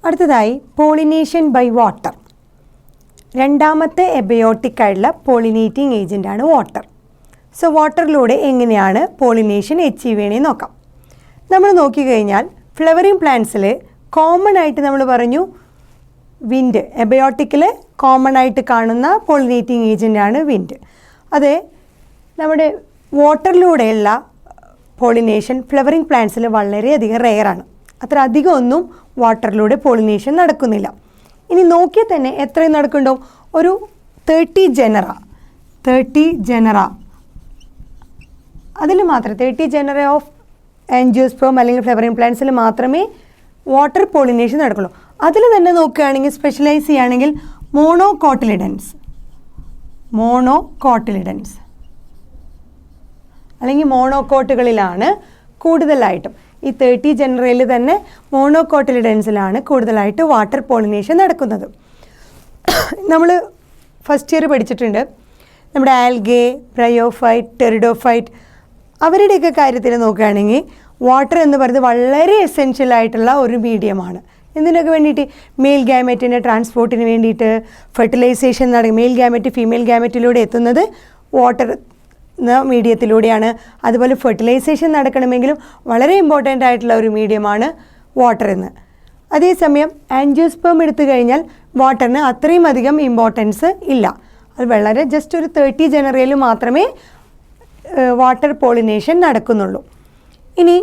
അടുത്തതായി pollination by water. രണ്ടാമത്തെ abiotic ആയിട്ടുള്ള പോളിനേറ്റിംഗ് ഏജൻ്റാണ് വാട്ടർ. സോ വാട്ടറിലൂടെ എങ്ങനെയാണ് പോളിനേഷൻ അച്ചീവ് ചെയ്യണമെന്ന് നോക്കാം. നമ്മൾ നോക്കിക്കഴിഞ്ഞാൽ ഫ്ലവറിങ് പ്ലാന്റ്സിൽ കോമൺ ആയിട്ട് നമ്മൾ പറഞ്ഞു വിൻഡ്. എബയോട്ടിക്കിൽ കോമൺ ആയിട്ട് കാണുന്ന പോളിനേറ്റിംഗ് ഏജൻ്റാണ് വിൻഡ്. അത് നമ്മുടെ വാട്ടറിലൂടെയുള്ള പോളിനേഷൻ ഫ്ലവറിങ് പ്ലാന്റ്സിൽ വളരെയധികം റെയറാണ്. അത്ര അധികമൊന്നും വാട്ടറിലൂടെ പോളിനേഷൻ നടക്കുന്നില്ല. ഇനി നോക്കിയാൽ തന്നെ എത്രയും നടക്കുന്നുണ്ടാവും? ഒരു 30 ജനറ അതിൽ മാത്രം 30 ജനറ ഓഫ് ആൻജിയോസ്പേം അല്ലെങ്കിൽ ഫ്ലവറിങ് പ്ലാന്റ്സിൽ മാത്രമേ വാട്ടർ പോളിനേഷൻ നടക്കുള്ളൂ. അതിൽ തന്നെ നോക്കുകയാണെങ്കിൽ സ്പെഷ്യലൈസ് ചെയ്യുകയാണെങ്കിൽ മോണോകോട്ടിലിഡൻസ് അല്ലെങ്കിൽ മോണോകോട്ടുകളിലാണ് കൂടുതലായിട്ടും. ഈ 30 ജനറയിൽ തന്നെ മോണോകോട്ടിലിഡൻസിലാണ് കൂടുതലായിട്ട് വാട്ടർ പോളിനേഷൻ നടക്കുന്നത്. നമ്മൾ ഫസ്റ്റ് ഇയർ പഠിച്ചിട്ടുണ്ട് നമ്മുടെ ആൽഗെ, ബ്രയോഫൈറ്റ്, ടെറിഡോഫൈറ്റ് അവരുടെയൊക്കെ കാര്യത്തിൽ നോക്കുകയാണെങ്കിൽ വാട്ടർ എന്ന് പറയുന്നത് വളരെ എസെൻഷ്യൽ ആയിട്ടുള്ള ഒരു മീഡിയമാണ്. എന്തിനൊക്കെ വേണ്ടിയിട്ട്? മെയിൽ ഗാമറ്റിൻ്റെ ട്രാൻസ്പോർട്ടിന് വേണ്ടിയിട്ട്, ഫെർട്ടിലൈസേഷൻ മെയിൽ ഗാമറ്റ് ഫീമെയിൽ ഗാമറ്റിലൂടെ എത്തുന്നത് വാട്ടർ മീഡിയത്തിലൂടെയാണ്. അതുപോലെ ഫെർട്ടിലൈസേഷൻ നടക്കണമെങ്കിലും വളരെ ഇമ്പോർട്ടൻ്റ് ആയിട്ടുള്ള ഒരു മീഡിയമാണ് വാട്ടർ എന്ന്. അതേസമയം ആൻജിയോസ്പേം എടുത്തു കഴിഞ്ഞാൽ വാട്ടറിന് അത്രയും അധികം ഇമ്പോർട്ടൻസ് ഇല്ല. അത് വളരെ ജസ്റ്റ് ഒരു 30 ജനറയിൽ മാത്രമേ വാട്ടർ പോളിനേഷൻ നടക്കുന്നുള്ളൂ. ഇനി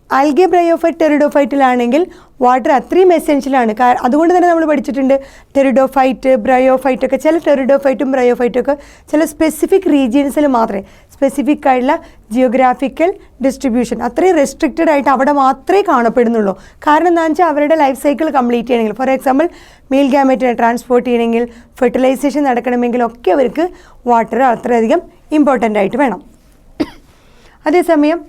ആൽഗെ, ബ്രയോഫൈറ്റ്, ടെറിഡോഫൈറ്റിലാണെങ്കിൽ വാട്ടർ അത്രയും എസെൻഷ്യലാണ്. അതുകൊണ്ട് തന്നെ നമ്മൾ പഠിച്ചിട്ടുണ്ട് ടെറിഡോഫൈറ്റ്, ബ്രയോഫൈറ്റ് ഒക്കെ ചില ടെറിഡോഫൈറ്റും ബ്രയോഫൈറ്റും ഒക്കെ ചില സ്പെസിഫിക് റീജിയൻസിൽ മാത്രമേ, സ്പെസിഫിക് ആയിട്ടുള്ള ജിയോഗ്രാഫിക്കൽ ഡിസ്ട്രിബ്യൂഷൻ അത്രയും റെസ്ട്രിക്റ്റഡ് ആയിട്ട് അവിടെ മാത്രമേ കാണപ്പെടുന്നുള്ളൂ. കാരണം എന്താണെന്ന് വെച്ചാൽ അവരുടെ ലൈഫ് സൈക്കിൾ കംപ്ലീറ്റ് ചെയ്യണമെങ്കിൽ, ഫോർ എക്സാമ്പിൾ മെയിൽ ഗാമറ്റിനെ ട്രാൻസ്പോർട്ട് ചെയ്യണമെങ്കിൽ, ഫെർട്ടിലൈസേഷൻ നടക്കണമെങ്കിൽ ഒക്കെ അവർക്ക് വാട്ടർ അത്രയധികം ഇമ്പോർട്ടൻ്റ് ആയിട്ട് വേണം. അതേസമയം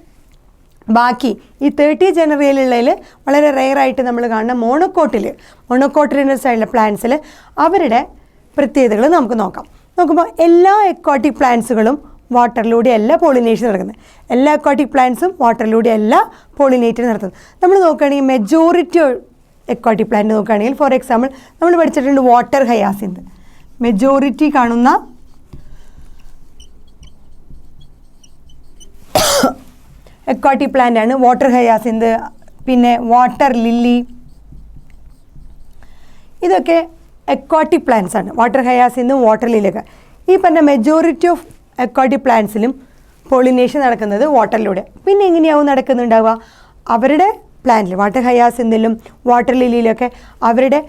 ബാക്കി ഈ 30 ജനറയിലുള്ളതിൽ വളരെ റെയറായിട്ട് നമ്മൾ കാണുന്ന മോണോകോട്ടിലിഡൻസ് ആയിട്ടുള്ള പ്ലാന്റ്സിൽ അവരുടെ പ്രത്യേകതകൾ നമുക്ക് നോക്കാം. നോക്കുമ്പോൾ എല്ലാ എക്വാട്ടിക് പ്ലാന്റ്സുകളും വാട്ടറിലൂടെയല്ല പോളിനേഷൻ നടക്കുന്നത്. എല്ലാ എക്വാട്ടിക് പ്ലാന്റ്സും വാട്ടറിലൂടെയല്ല പോളിനേറ്റ് നടത്തുന്നത്. നമ്മൾ നോക്കുകയാണെങ്കിൽ മെജോറിറ്റി എക്വാട്ടിക് പ്ലാന്റ് നോക്കുകയാണെങ്കിൽ, ഫോർ എക്സാമ്പിൾ നമ്മൾ പഠിച്ചിട്ടുണ്ട് വാട്ടർ ഹയാസിന്ത്. മെജോറിറ്റി കാണുന്ന എക്വാട്ടിക് പ്ലാന്റ് ആണ് വാട്ടർ ഹയാസിന്ത്, പിന്നെ വാട്ടർ ലില്ലി. ഇതൊക്കെ എക്വാട്ടിക് പ്ലാന്റ്സ് ആണ്. വാട്ടർ ഹയാസിന്തും വാട്ടർ ലില്ലിയൊക്കെ. ഈ പറഞ്ഞ മെജോറിറ്റി ഓഫ് എക്വാട്ടിക് പ്ലാന്റ്സിലും പോളിനേഷൻ നടക്കുന്നത് വാട്ടറിലൂടെ. പിന്നെ എങ്ങനെയാവും നടക്കുന്നുണ്ടാവുക? അവരുടെ പ്ലാന്റിൽ വാട്ടർ ഹയാസിന്തിലും വാട്ടർ ലില്ലിയിലൊക്കെ അവരുടെ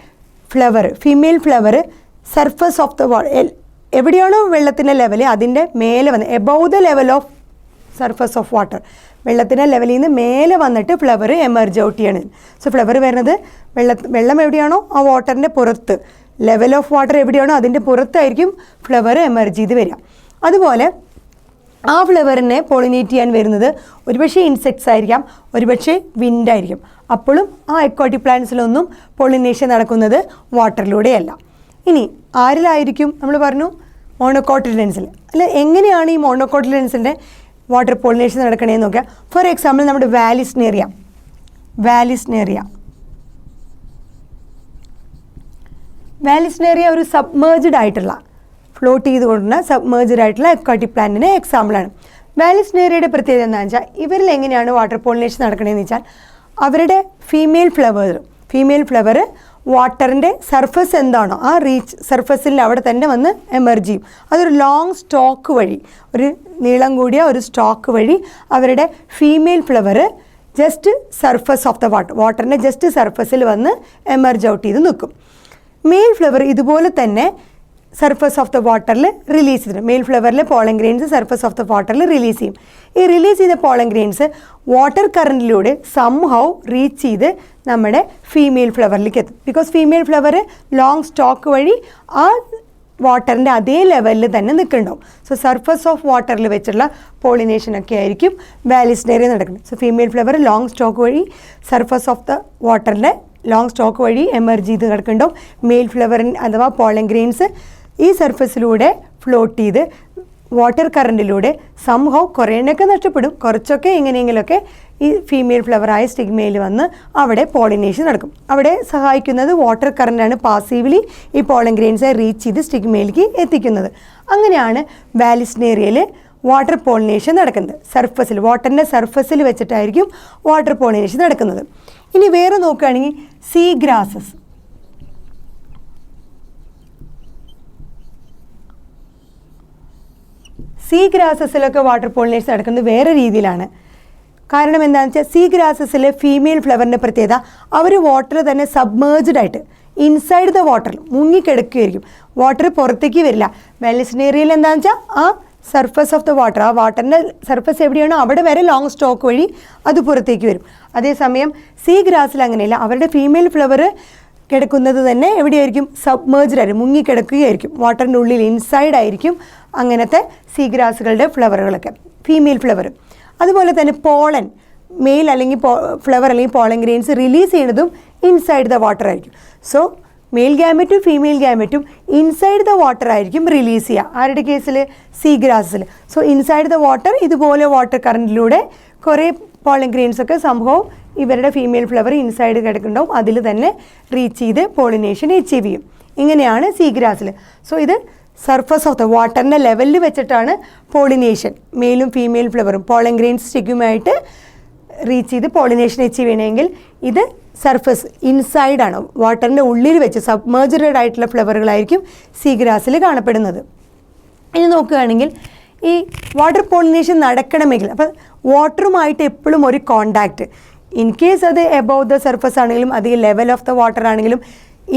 flower, female flower surface of the എവിടെയാണോ വെള്ളത്തിൻ്റെ ലെവൽ അതിൻ്റെ മേലെ വന്ന് above the level of surface of water, വെള്ളത്തിൻ്റെ ലെവലിൽ നിന്ന് മേലെ വന്നിട്ട് ഫ്ലവർ എമർജ് ഔട്ട് ചെയ്യണം. സോ ഫ്ലവർ വരുന്നത് വെള്ളം എവിടെയാണോ ആ വാട്ടറിൻ്റെ പുറത്ത്, ലെവൽ ഓഫ് വാട്ടർ എവിടെയാണോ അതിൻ്റെ പുറത്തായിരിക്കും ഫ്ലവർ എമർജ് ചെയ്ത് വരിക. അതുപോലെ ആ ഫ്ലവറിനെ പോളിനേറ്റ് ചെയ്യാൻ വരുന്നത് ഒരുപക്ഷെ ഇൻസെക്ട്സ് ആയിരിക്കാം, ഒരുപക്ഷെ വിൻഡായിരിക്കും. അപ്പോഴും ആ എക്വാട്ടിക് പ്ലാന്റ്സിലൊന്നും പോളിനേഷൻ നടക്കുന്നത് വാട്ടറിലൂടെയല്ല. ഇനി ആരിലായിരിക്കും? നമ്മൾ പറഞ്ഞു മോണോകോട്ടിലിഡൻസിൽ. അല്ല, എങ്ങനെയാണ് ഈ മോണോകോട്ടിലിഡൻസിൻ്റെ വാട്ടർ പോളിനേഷൻ നടക്കണേന്ന് നോക്കുക. ഫോർ എക്സാമ്പിൾ നമ്മുടെ വാലിസ്നേറിയ ഒരു സബ്മേർജ്ഡ് ആയിട്ടുള്ള, ഫ്ലോട്ട് ചെയ്ത് കൊണ്ടുവന്ന സബ്മേർജ്ഡ് ആയിട്ടുള്ള എക്വാട്ടിക് പ്ലാന്റിന് എക്സാമ്പിളാണ്. വാലിസ്നേറിയയുടെ പ്രത്യേകത എന്താണെന്ന് വെച്ചാൽ ഇവരിൽ എങ്ങനെയാണ് വാട്ടർ പോളിനേഷൻ നടക്കണതെന്ന് വെച്ചാൽ അവരുടെ ഫീമെയിൽ ഫ്ലവർ വാട്ടറിൻ്റെ സർഫസ് എന്താണോ ആ റീച്ച് സർഫസിൽ അവിടെ തന്നെ വന്ന് എമർജ് ചെയ്യും. അതൊരു ലോങ് സ്റ്റോക്ക് വഴി, ഒരു നീളം കൂടിയ ഒരു സ്റ്റോക്ക് വഴി അവരുടെ female flower just surface of the വാട്ടറിൻ്റെ ജസ്റ്റ് സർഫസിൽ വന്ന് എമർജ് ഔട്ട് ചെയ്ത് നിൽക്കും. മെയിൽ ഫ്ലവർ ഇതുപോലെ തന്നെ സർഫസ് ഓഫ് ദ വാട്ടറിൽ റിലീസ് ചെയ്തിട്ടുണ്ട്. മെയിൽ ഫ്ലവറിലെ pollen grains surface of the വാട്ടറിൽ റിലീസ് ചെയ്യും. ഈ റിലീസ് ചെയ്ത പോളൻ ഗ്രെയിൻസ് വാട്ടർ കറൻറ്റിലൂടെ സംഹൗ റീച്ച് ചെയ്ത് നമ്മുടെ ഫീമെയിൽ ഫ്ലവറിലേക്ക് എത്തും. Because female flower long stalk വഴി ആ വാട്ടറിൻ്റെ അതേ ലെവലിൽ തന്നെ നിൽക്കുന്നുണ്ടാവും. സോ സർഫസ് ഓഫ് വാട്ടറിൽ വെച്ചുള്ള പോളിനേഷനൊക്കെ ആയിരിക്കും വാലിസ്നേറിയ നടക്കുന്നത്. So female flower long stalk വഴി സർഫസ് ഓഫ് ദ വാട്ടറിൻ്റെ ലോങ് സ്റ്റോക്ക് വഴി എമർജ് ചെയ്ത് കിടക്കുന്നുണ്ടാവും. മെയിൽ ഫ്ലവറിൻ അഥവാ പോളൻ ഗ്രെയിൻസ് ഈ സർഫസിലൂടെ ഫ്ലോട്ട് ചെയ്ത് വാട്ടർ കറൻറ്റിലൂടെ സംഹൗ കുറേയൊക്കെ നഷ്ടപ്പെടും, കുറച്ചൊക്കെ എങ്ങനെയെങ്കിലുമൊക്കെ ഈ ഫീമെയിൽ ഫ്ലവറായ സ്റ്റിഗ്മയിൽ വന്ന് അവിടെ പോളിനേഷൻ നടക്കും. അവിടെ സഹായിക്കുന്നത് വാട്ടർ കറൻ്റാണ് പാസീവ്ലി ഈ പോളൻ ഗ്രെയിൻസ് റീച്ച് ചെയ്ത് സ്റ്റിഗ്മയിലേക്ക് എത്തിക്കുന്നത്. അങ്ങനെയാണ് വാലിസ്നേറിയയിൽ വാട്ടർ പോളിനേഷൻ നടക്കുന്നത്. സർഫസിൽ, വാട്ടറിൻ്റെ സർഫസിൽ വെച്ചിട്ടായിരിക്കും വാട്ടർ പോളിനേഷൻ നടക്കുന്നത്. ഇനി വേറെ നോക്കുകയാണെങ്കിൽ സീ ഗ്രാസസ്. സീ ഗ്രാസസിലൊക്കെ വാട്ടർ പോളിനേഷൻ നടക്കുന്നത് വേറെ രീതിയിലാണ്. കാരണം എന്താണെന്ന് വെച്ചാൽ സീ ഗ്രാസസിലെ ഫീമെയിൽ ഫ്ലവറിൻ്റെ പ്രത്യേകത അവർ വാട്ടർ തന്നെ സബ്മേർജ്ഡ് ആയിട്ട് ഇൻസൈഡ് ദ വാട്ടറിൽ മുങ്ങിക്കിടക്കുകയായിരിക്കും. വാട്ടർ പുറത്തേക്ക് വരില്ല. വാലിസ്നേറിയയിൽ എന്താണെന്ന് വെച്ചാൽ ആ സർഫസ് ഓഫ് ദ വാട്ടർ, ആ വാട്ടറിൻ്റെ സർഫസ് എവിടെയാണോ അവിടെ വരെ ലോങ് സ്റ്റോക്ക് വഴി അത് പുറത്തേക്ക് വരും. അതേസമയം സീ ഗ്രാസിൽ അങ്ങനെയല്ല. അവരുടെ ഫീമെയിൽ ഫ്ലവർ കിടക്കുന്നത് തന്നെ എവിടെയായിരിക്കും? സബ്മേർജ്ഡ് ആയിരിക്കും, മുങ്ങിക്കിടക്കുകയായിരിക്കും. വാട്ടറിൻ്റെ ഉള്ളിൽ ഇൻസൈഡ് ആയിരിക്കും അങ്ങനത്തെ സീ ഗ്രാസുകളുടെ ഫ്ലവറുകളൊക്കെ, ഫീമെയിൽ ഫ്ലവർ. അതുപോലെ തന്നെ പോളൻ, മെയിൽ അല്ലെങ്കിൽ ഫ്ലവർ അല്ലെങ്കിൽ പോളൻ ഗ്രെയിൻസ് റിലീസ് ചെയ്യുന്നതും ഇൻസൈഡ് ദ വാട്ടർ ആയിരിക്കും. സോ മെയിൽ ഗാമറ്റും ഫീമെയിൽ ഗാമറ്റും ഇൻസൈഡ് ദ വാട്ടർ ആയിരിക്കും റിലീസ് ചെയ്യുക. ആരുടെ കേസിൽ? സീ ഗ്രാസിൽ. സോ ഇൻസൈഡ് ദ വാട്ടർ ഇതുപോലെ വാട്ടർ കറൻറ്റിലൂടെ കുറേ പോളൻ ഗ്രെയിൻസ് ഒക്കെ സംഭവം ഇവരുടെ ഫീമെയിൽ ഫ്ലവർ ഇൻസൈഡ് കിടക്കുന്നുണ്ടാവും, അതിൽ തന്നെ റീച്ച് ചെയ്ത് പോളിനേഷൻ അച്ചീവ് ചെയ്യും. ഇങ്ങനെയാണ് സീ ഗ്രാസിൽ. സോ ഇത് സർഫസ് ഓഫ് ദ വാട്ടറിൻ്റെ ലെവലിൽ വെച്ചിട്ടാണ് പോളിനേഷൻ, മെയിലും ഫീമെയിൽ ഫ്ലവറും പോളൻ ഗ്രെയിൻസ് സ്റ്റിഗ്മയായിട്ട് റീച്ച് ചെയ്ത് പോളിനേഷൻ അച്ചീവ് ചെയ്യണമെങ്കിൽ ഇത് സർഫസ് ഇൻസൈഡാണ്, വാട്ടറിൻ്റെ ഉള്ളിൽ വെച്ച് സബ്മേർജ്ഡ് ആയിട്ടുള്ള ഫ്ലവറുകളായിരിക്കും സീ ഗ്രാസിൽ കാണപ്പെടുന്നത്. ഇനി നോക്കുകയാണെങ്കിൽ ഈ വാട്ടർ പോളിനേഷൻ നടക്കണമെങ്കിൽ അപ്പം വാട്ടറുമായിട്ട് എപ്പോഴും ഒരു കോണ്ടാക്റ്റ്, ഇൻ കേസ് അത് എബവ് ദ സർഫസ് ആണെങ്കിലും അത് ഈ ലെവൽ ഓഫ് ദ വാട്ടർ ആണെങ്കിലും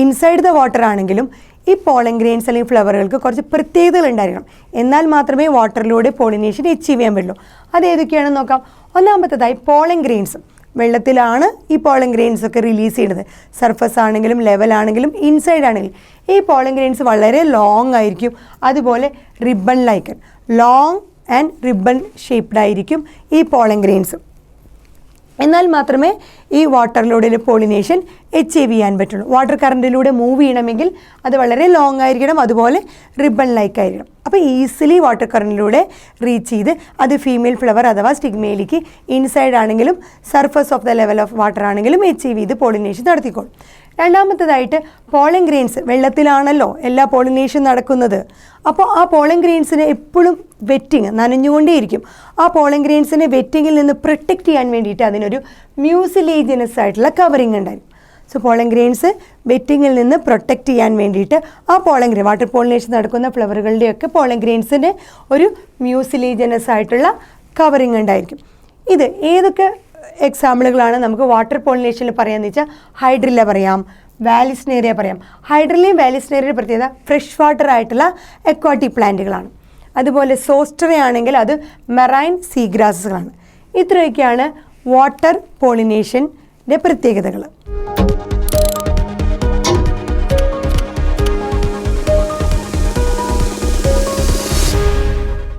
ഇൻസൈഡ് ദ വാട്ടർ ആണെങ്കിലും ഈ പോളൻ ഗ്രെയിൻസ് അല്ലെങ്കിൽ ഫ്ലവറുകൾക്ക് കുറച്ച് പ്രത്യേകതകൾ ഉണ്ടായിരിക്കണം. എന്നാൽ മാത്രമേ വാട്ടറിലൂടെ പോളിനേഷൻ അച്ചീവ് ചെയ്യാൻ പറ്റുള്ളൂ. അത് ഏതൊക്കെയാണെന്ന് നോക്കാം. ഒന്നാമത്തേതായി പോളൻ ഗ്രെയിൻസ്. വെള്ളത്തിലാണ് ഈ പോളൻ ഗ്രെയിൻസ് ഒക്കെ റിലീസ് ചെയ്യുന്നത്. സർഫസ് ആണെങ്കിലും ലെവൽ ആണെങ്കിലും ഇൻസൈഡ് ആണെങ്കിലും ഈ പോളൻ ഗ്രെയിൻസ് വളരെ ലോങ് ആയിരിക്കും. അതുപോലെ ribbon ലൈക്കൻ, long and ribbon shaped ആയിരിക്കും ഈ പോളൻ ഗ്രെയിൻസ്. എന്നാൽ മാത്രമേ ഈ വാട്ടറിലൂടെ പോളിനേഷൻ അച്ചീവ് ചെയ്യാൻ പറ്റുള്ളൂ. വാട്ടർ കറൻറ്റിലൂടെ മൂവ് ചെയ്യണമെങ്കിൽ അത് വളരെ ലോങ് ആയിരിക്കണം, അതുപോലെ റിബൺ ലൈക്ക് ആയിരിക്കണം. അപ്പോൾ ഈസിലി വാട്ടർ കറൻറ്റിലൂടെ റീച്ച് ചെയ്ത് അത് ഫീമെയിൽ ഫ്ലവർ അഥവാ സ്റ്റിഗ്മയിലേക്ക് ഇൻസൈഡ് ആണെങ്കിലും surface of the level of water ആണെങ്കിലും അച്ചീവ് ചെയ്ത് പോളിനേഷൻ നടത്തിക്കോളും. രണ്ടാമത്തേതായിട്ട് പോളൻ ഗ്രെയിൻസ്. വെള്ളത്തിലാണല്ലോ എല്ലാ പോളിനേഷൻ നടക്കുന്നത്. അപ്പോൾ ആ പോളൻ ഗ്രെയിൻസിന് എപ്പോഴും വെറ്റിങ്, നനഞ്ഞുകൊണ്ടേയിരിക്കും. ആ പോളൻ ഗ്രെയിൻസിനെ വെറ്റിങ്ങിൽ നിന്ന് പ്രൊട്ടക്റ്റ് ചെയ്യാൻ വേണ്ടിയിട്ട് അതിനൊരു മ്യൂസിലേജിനസ് ആയിട്ടുള്ള കവറിങ് ഉണ്ടായിരിക്കും. സോ പോളൻ ഗ്രെയിൻസ് വെറ്റിങ്ങിൽ നിന്ന് പ്രൊട്ടക്റ്റ് ചെയ്യാൻ വേണ്ടിയിട്ട് ആ പോളൻ ഗ്രെയിൻ, വാട്ടർ പോളിനേഷൻ നടക്കുന്ന ഫ്ലവറുകളുടെയൊക്കെ പോളൻ ഗ്രെയിൻസിന് ഒരു മ്യൂസിലേജിനസ് ആയിട്ടുള്ള കവറിങ് ഉണ്ടായിരിക്കും. ഇത് ഏതൊക്കെ എക്സാമ്പിളുകളാണ് നമുക്ക് വാട്ടർ പോളിനേഷനിൽ പറയാമെന്ന് വെച്ചാൽ ഹൈഡ്രില്ല പറയാം, വാലിസ്നേറിയ പറയാം. ഹൈഡ്രില്ലയും വാലിസ്നേറിയയുടെ പ്രത്യേകത ഫ്രഷ് വാട്ടർ ആയിട്ടുള്ള അക്വാട്ടിക് പ്ലാന്റുകളാണ്. അതുപോലെ സോസ്റ്ററ ആണെങ്കിൽ അത് മെറൈൻ സീ ഗ്രാസുകളാണ്. ഇത്രയൊക്കെയാണ് വാട്ടർ പോളിനേഷൻ്റെ പ്രത്യേകതകൾ.